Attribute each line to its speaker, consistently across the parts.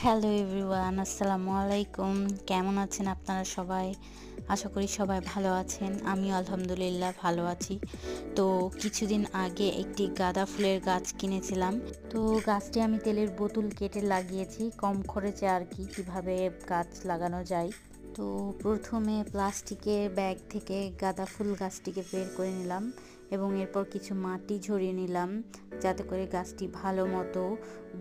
Speaker 1: Hello everyone, আসসালামু আলাইকুম। কেমন আছেন আপনারা সবাই? আশা করি সবাই ভালো আছেন। আমি আলহামদুলিল্লাহ ভালো আছি। তো কিছুদিন আগে একটি গাঁদা ফুলের গাছ কিনেছিলাম। তো গাছটি আমি তেলের বোতল কেটে লাগিয়েছি, কম খরচে আর কি কিভাবে গাছ লাগানো যায়। তো প্রথমে প্লাস্টিকের ব্যাগ থেকে গাঁদা ফুল গাছটিকে বের করে নিলাম এবং এরপর কিছু মাটি ঝরিয়ে নিলাম যাতে করে গাছটি ভালো মতো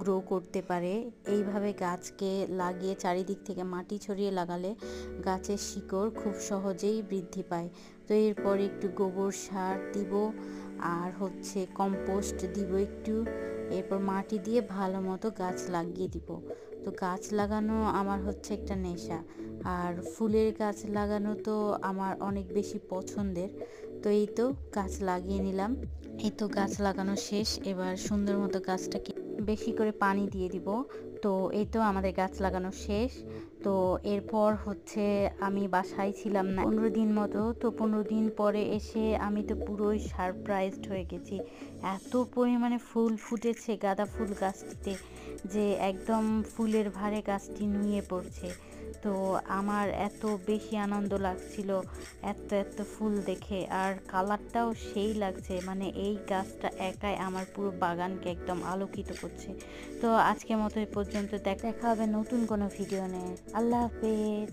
Speaker 1: গ্রো করতে পারে। এইভাবে গাছকে লাগিয়ে চারিদিক থেকে মাটি ছড়িয়ে লাগালে গাছের শিকড় খুব সহজেই বৃদ্ধি পায়। তো এরপর একটু গোবর সার দিব আর কম্পোস্ট দিব একটু, এরপর মাটি দিয়ে ভালো মতো গাছ লাগিয়ে দিব। তো গাছ লাগানো আমার একটা নেশা, আর ফুলের গাছ লাগানো তো আমার অনেক বেশি পছন্দের। তো এই তো গাছ লাগিয়ে নিলাম। এই তো গাছ লাগানো শেষ, এবার সুন্দর মতো গাছটাকে বেশি করে পানি দিয়ে দিব। তো এই তো আমাদের গাছ লাগানো শেষ। তো এরপর আমি বাসায় ছিলাম না 15 দিন মতো। তো 15 দিন পরে এসে আমি তো পুরোই সারপ্রাইজড হয়ে গেছি। এত পরিমাণে ফুল ফুটেছে গাঁদা ফুল গাছটিতে যে একদম ফুলের ভারে গাছটি নুয়ে পড়ছে। তো আমার এত বেশি আনন্দ লাগছিল এত এত ফুল দেখে, আর কালারটাও সেই লাগছে, মানে এই গাছটা একাই আমার পুরো বাগানকে একদম আলোকিত করছে। তো আজকের মতো এই পর্যন্ত, দেখা হবে নতুন কোনো ভিডিও নিয়ে। আল্লাহ হাফেজ।